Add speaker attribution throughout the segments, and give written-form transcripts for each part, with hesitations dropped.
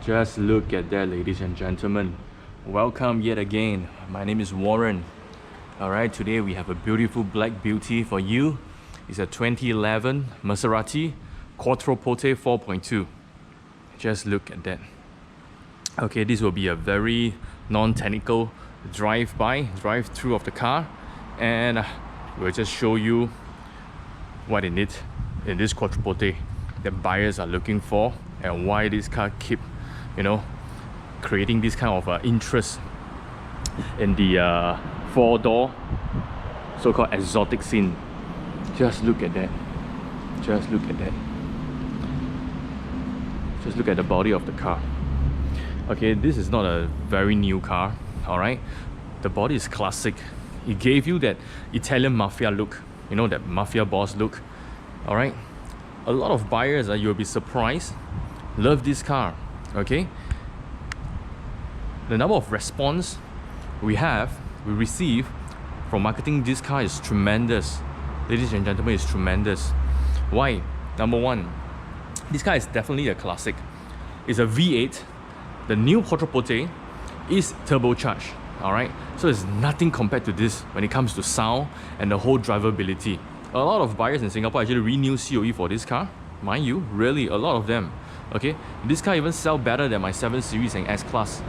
Speaker 1: Just look at that, ladies and gentlemen. Welcome yet again. My name is Warren. Alright, today we have a beautiful black beauty for you. It's a 2011 Maserati Quattroporte 4.2. Just look at that. Okay, this will be a very non-technical drive-through of the car, and we'll just show you what in it in this Quattroporte that buyers are looking for, and why this car keep creating this kind of interest in the four-door so-called exotic scene. Just look at that. Just look at that. Just look at the body of the car. Okay, this is not a very new car, alright? The body is classic. It gave you that Italian mafia look, that mafia boss look, alright? A lot of buyers, you'll be surprised, love this car, okay? The number of response we receive from marketing this car is tremendous. Ladies and gentlemen, it's tremendous. Why? Number one, this car is definitely a classic. It's a V8. The new Quattroporte is turbocharged, alright? So it's nothing compared to this when it comes to sound and the whole drivability. A lot of buyers in Singapore actually renew COE for this car. Mind you, really, a lot of them. Okay, this car even sells better than my 7 Series and S Class.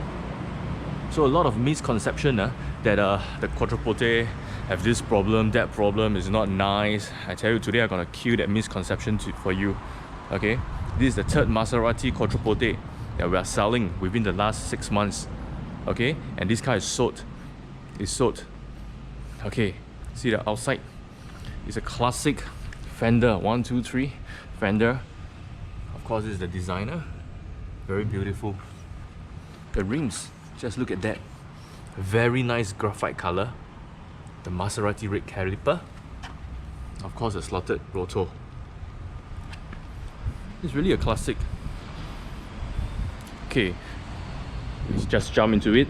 Speaker 1: So a lot of misconception that the Quattroporte have this problem, that problem, is not nice. I tell you, today I'm gonna kill that misconception for you. Okay, this is the third Maserati Quattroporte that we are selling within the last 6 months. Okay, and this car is sold. It's sold. Okay, see the outside. It's a classic fender, 1, 2, 3 fender. Of course, this is the designer. Very beautiful. The rims, just look at that. Very nice graphite color. The Maserati red caliper. Of course, a slotted rotor. It's really a classic. Okay, let's just jump into it.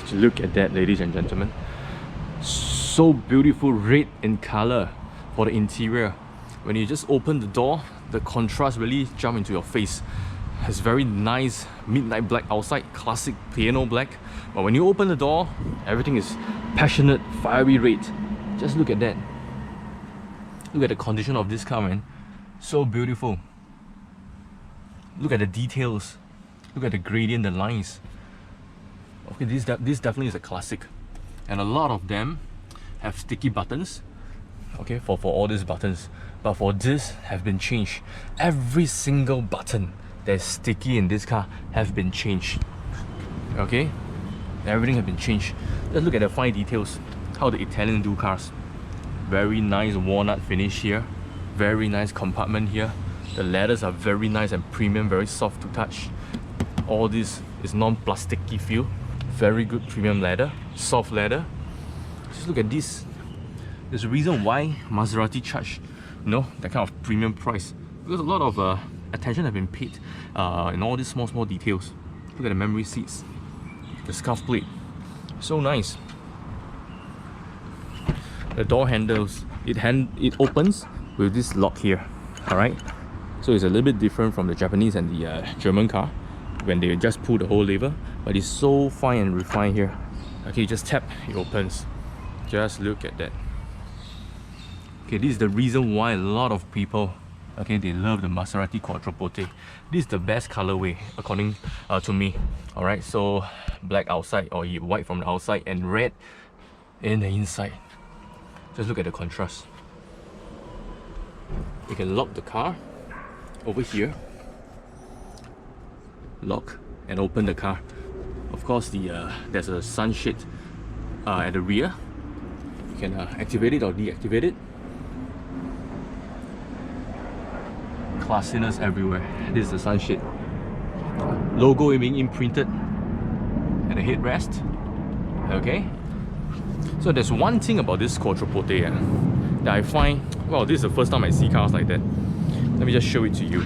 Speaker 1: Just look at that, ladies and gentlemen. So beautiful, red in color for the interior. When you just open the door, the contrast really jump into your face. It's very nice midnight black outside, classic piano black. But when you open the door, everything is passionate, fiery red. Just look at that. Look at the condition of this car, man. So beautiful. Look at the details. Look at the gradient, the lines. Okay, this definitely is a classic. And a lot of them have sticky buttons, okay, for all these buttons, but for this have been changed. Every single button that's sticky in this car have been changed. Okay, everything has been changed. Let's look at the fine details, how the Italians do cars. Very nice walnut finish here, very nice compartment here. The leathers are very nice and premium, very soft to touch. All this is non-plasticky feel, very good premium leather, soft leather. Just look at this. There's a reason why Maserati charge, that kind of premium price, because a lot of attention have been paid in all these small details. Look at the memory seats, the scuff plate, so nice. The door handles, it opens with this lock here. All right, so it's a little bit different from the Japanese and the German car when they just pull the whole lever, but it's so fine and refined here. Okay, you just tap, it opens. Just look at that. Okay, this is the reason why a lot of people, okay, they love the Maserati Quattroporte. This is the best colorway according to me. Alright, so black outside or white from the outside and red in the inside. Just look at the contrast. You can lock the car over here. Lock and open the car. Of course, there's a sunshade at the rear. You can activate it or deactivate it. Classiness everywhere. This is the sunshade. Logo being imprinted at the headrest. Okay. So there's one thing about this Quattroporte that I find, well, this is the first time I see cars like that. Let me just show it to you.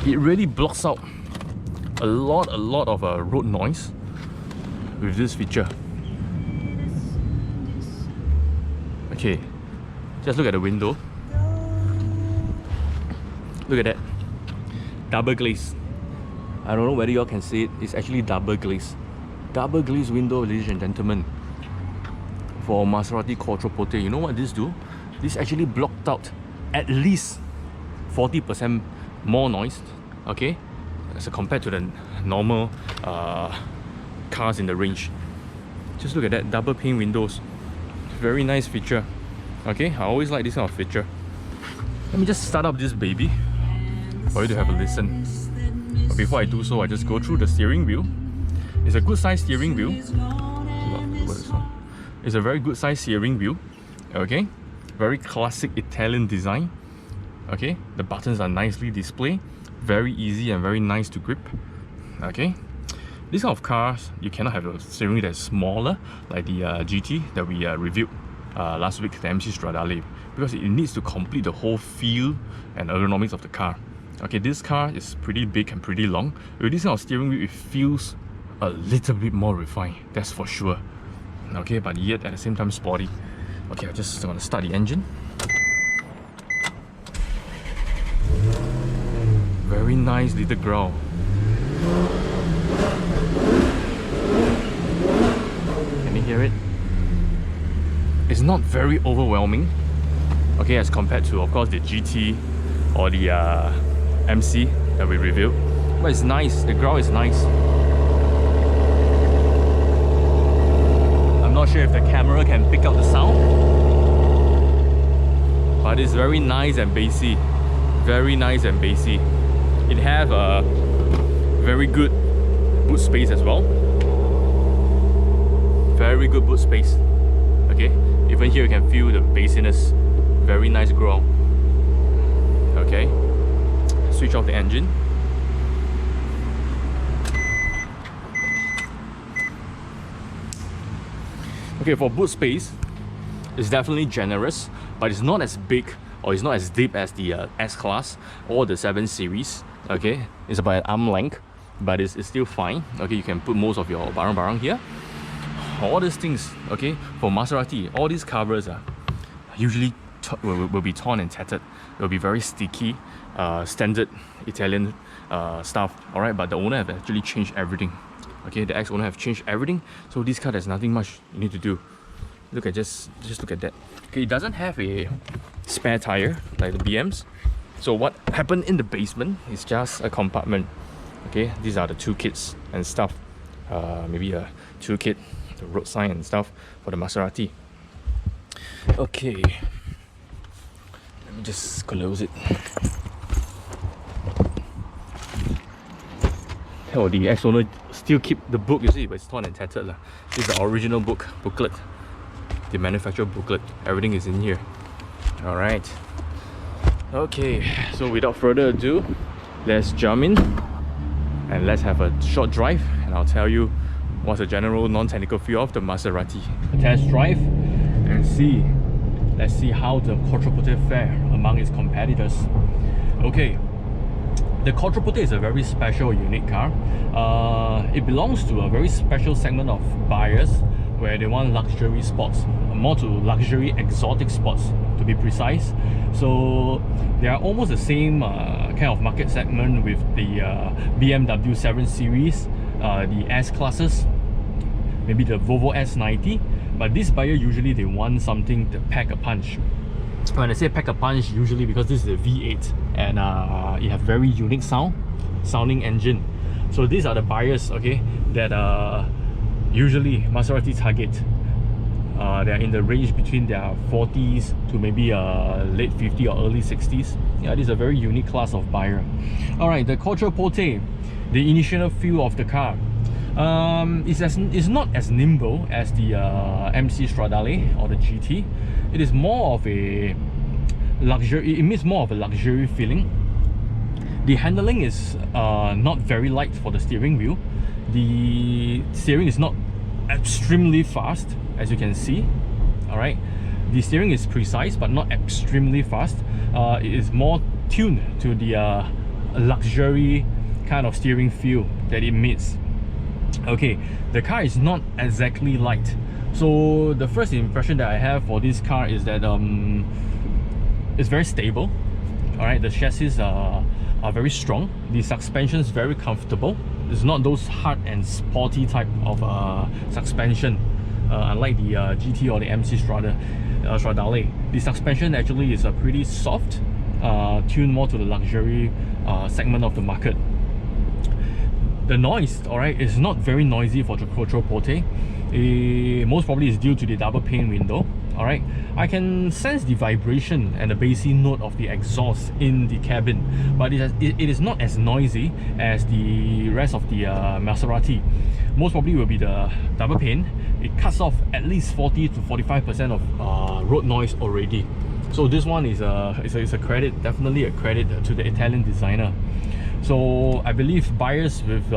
Speaker 1: It really blocks out a lot of road noise with this feature. Okay, just look at the window. Look at that. Double glaze. I don't know whether y'all can see it. It's actually double glaze. Double glaze window, ladies and gentlemen. For Maserati Quattroporte, you know what this do? This actually blocked out at least 40% more noise, okay, as compared to the normal cars in the range. Just look at that, double pane windows. Very nice feature. Okay, I always like this kind of feature. Let me just start up this baby for you to have a listen. But before I do so, I just go through the steering wheel. It's a good size steering wheel. It's a very good size steering wheel. Okay, very classic Italian design. Okay, the buttons are nicely displayed, very easy and very nice to grip. Okay, this kind of cars, you cannot have a steering wheel that's smaller, like the GT that we reviewed last week, the MC Stradale, because it needs to complete the whole feel and ergonomics of the car. Okay, this car is pretty big and pretty long. With this kind of steering wheel, it feels a little bit more refined, that's for sure. Okay, but yet at the same time sporty. Okay, I'm just gonna start the engine. Very nice little growl. Can you hear it? It's not very overwhelming, okay, as compared to, of course, the GT or the MC that we reviewed. But it's nice, the growl is nice. I'm not sure if the camera can pick up the sound, but it's very nice and bassy. Very nice and bassy. It have a very good boot space as well. Very good boot space. Okay, even here you can feel the bassiness. Very nice growl. Okay, switch off the engine. Okay, for boot space, it's definitely generous, but it's not as big or it's not as deep as the S Class or the 7 Series. Okay, it's about an arm length, but it's still fine. Okay, you can put most of your barang-barang here. All these things, okay, for Maserati, all these covers are usually will be torn and tattered. Will be very sticky, standard Italian stuff. All right, but the owner have actually changed everything. Okay, the ex-owner have changed everything, so this car there's nothing much you need to do. Look at just look at that. Okay, it doesn't have a spare tire like the BMs. So what happened in the basement is just a compartment. Okay, these are the tool kits and stuff. Maybe a tool kit, the road sign and stuff for the Maserati. Okay, let me just close it. Oh, the ex-owner still keep the book, you see, but it's torn and tattered. This is the original booklet. The manufacturer booklet. Everything is in here. Alright. Okay, so without further ado, let's jump in and let's have a short drive, and I'll tell you what's the general non-technical feel of the Maserati. Test drive and see. Let's see how the Quattroporte fare among its competitors. Okay, the Quattroporte is a very special, unique car. It belongs to a very special segment of buyers where they want luxury sports, more to luxury exotic sports to be precise. So they are almost the same kind of market segment with the BMW 7 Series, the S Classes, maybe the Volvo S90. But this buyer usually they want something to pack a punch. When I say pack a punch, usually because this is a V8 and it have very unique sounding engine. So these are the buyers, okay, that usually Maserati target. They're in the range between their 40s to maybe late 50s or early 60s. Yeah, this is a very unique class of buyer. Alright, the Quattroporte, the initial feel of the car. It's not as nimble as the MC Stradale or the GT. It is more of a luxury, it means more of a luxury feeling. The handling is not very light for the steering wheel. The steering is not extremely fast, as you can see. Alright, the steering is precise but not extremely fast. It is more tuned to the luxury kind of steering feel that it meets. Okay, the car is not exactly light. So the first impression that I have for this car is that it's very stable. Alright, the chassis are very strong. The suspension is very comfortable. It's not those hard and sporty type of suspension, unlike the GT or the MC Stradale. The suspension actually is pretty soft, tuned more to the luxury segment of the market. The noise, alright, is not very noisy for the Quattroporte. Most probably is due to the double pane window. Alright, I can sense the vibration and the bassy note of the exhaust in the cabin, but it is not as noisy as the rest of the Maserati. Most probably will be the double pane. It cuts off at least 40 to 45% of road noise already. So this one is a credit, definitely a credit to the Italian designer. So I believe buyers with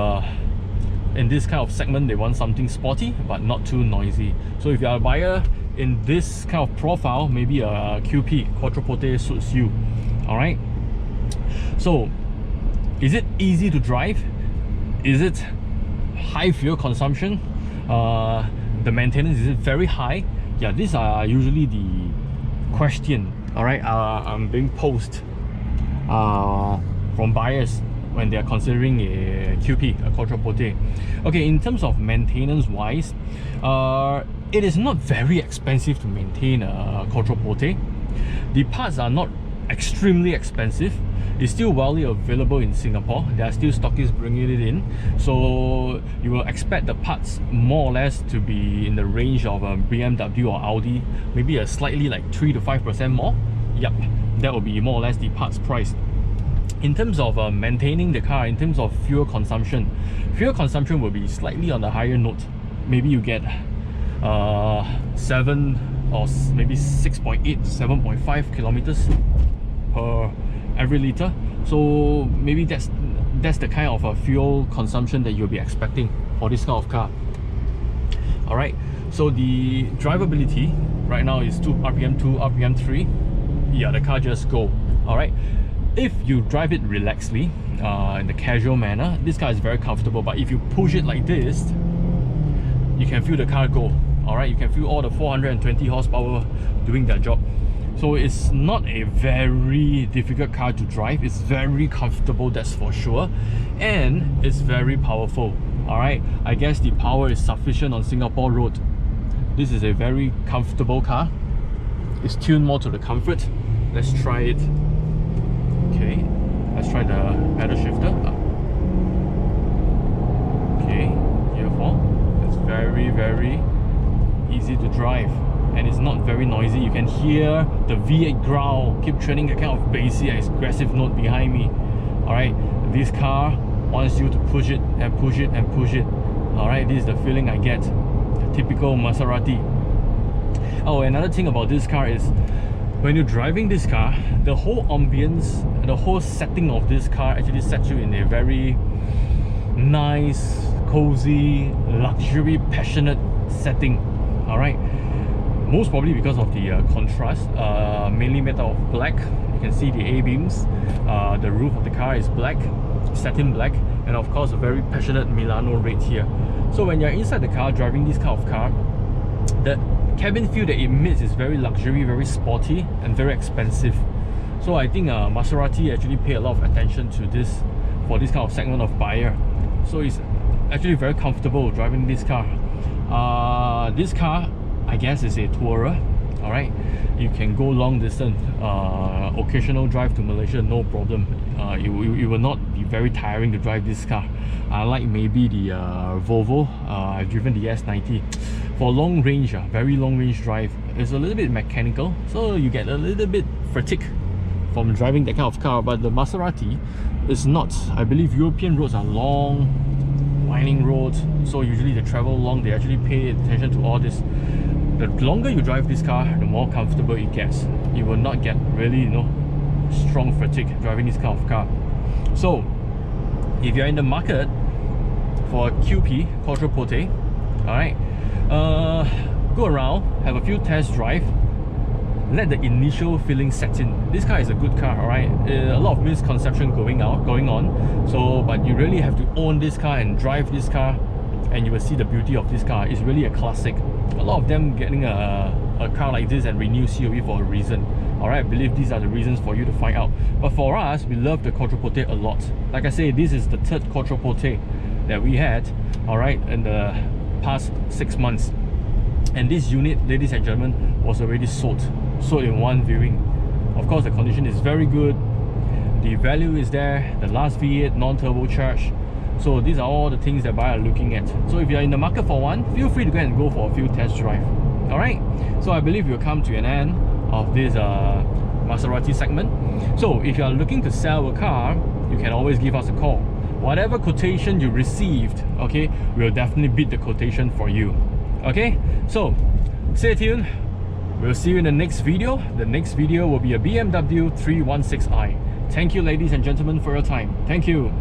Speaker 1: in this kind of segment, they want something sporty but not too noisy. So if you are a buyer in this kind of profile, maybe a QP Quattroporte suits you. Alright, so is it easy to drive? Is it high fuel consumption? The maintenance, is it very high? Yeah, these are usually the question. Alright, I'm being posed from buyers when they are considering a QP, a Quattroporte. Okay, in terms of maintenance wise, it is not very expensive to maintain a Quattroporte. The parts are not extremely expensive. It's still widely available in Singapore. There are still stockists bringing it in, so you will expect the parts more or less to be in the range of BMW or Audi, maybe a slightly like 3 to 5% more. Yep, that will be more or less the parts price. In terms of maintaining the car, in terms of fuel consumption will be slightly on the higher note. Maybe you get 7 or maybe 6.8 to 7.5 kilometers per every liter. So maybe that's the kind of fuel consumption that you'll be expecting for this kind of car. Alright, so the drivability right now is 2 RPM 2, RPM 3. Yeah, the car just go. Alright, if you drive it relaxedly, in the casual manner, this car is very comfortable. But if you push it like this, you can feel the car go. Alright, you can feel all the 420 horsepower doing their job. So it's not a very difficult car to drive. It's very comfortable, that's for sure, and it's very powerful. Alright, I guess the power is sufficient on Singapore road. This is a very comfortable car. It's tuned more to the comfort. Let's try it. Okay, let's try the pedal shifter. Okay, gear 4. It's very easy to drive, and it's not very noisy. You can hear the V8 growl keep turning a kind of bassy, aggressive note behind me. Alright, this car wants you to push it and push it and push it. Alright, this is the feeling I get. A typical Maserati. Oh, another thing about this car is when you're driving this car, the whole ambience, the whole setting of this car actually sets you in a very nice, cozy, luxury, passionate setting. Alright, most probably because of the contrast, mainly made out of black. You can see the A-beams. The roof of the car is black, satin black, and of course a very passionate Milano red here. So when you're inside the car driving this kind of car, the cabin feel that it emits is very luxury, very sporty, and very expensive. So I think Maserati actually pay a lot of attention to this for this kind of segment of buyer. So it's actually very comfortable driving this car. This car, I guess, is a tourer. Alright, you can go long distance, occasional drive to Malaysia, no problem. It will not be very tiring to drive this car. Unlike maybe the Volvo, I've driven the S90. For long range, very long range drive, it's a little bit mechanical, so you get a little bit fatigue from driving that kind of car. But the Maserati is not. I believe European roads are long, winding roads, so usually they travel long, they actually pay attention to all this. The longer you drive this car, the more comfortable it gets. You will not get really, strong fatigue driving this kind of car. So if you're in the market for a QP Quattroporte, alright, go around, have a few test drive, let the initial feeling set in. This car is a good car, alright. A lot of misconception going on. So, but you really have to own this car and drive this car, and you will see the beauty of this car. It's really a classic. A lot of them getting a car like this and renew COE for a reason. Alright, I believe these are the reasons for you to find out. But for us, we love the Quattroporte a lot. Like I say, this is the third Quattroporte that we had, alright, in the past 6 months. And this unit, ladies and gentlemen, was already sold in one viewing. Of course, the condition is very good. The value is there. The last V8 non-turbocharged. So these are all the things that buyers are looking at. So if you're in the market for one, feel free to go and go for a few test drive. Alright, so I believe we'll come to an end of this Maserati segment. So if you are looking to sell a car, you can always give us a call. Whatever quotation you received, okay, we'll definitely beat the quotation for you. Okay, so stay tuned. We'll see you in the next video. The next video will be a BMW 316i. Thank you, ladies and gentlemen, for your time. Thank you.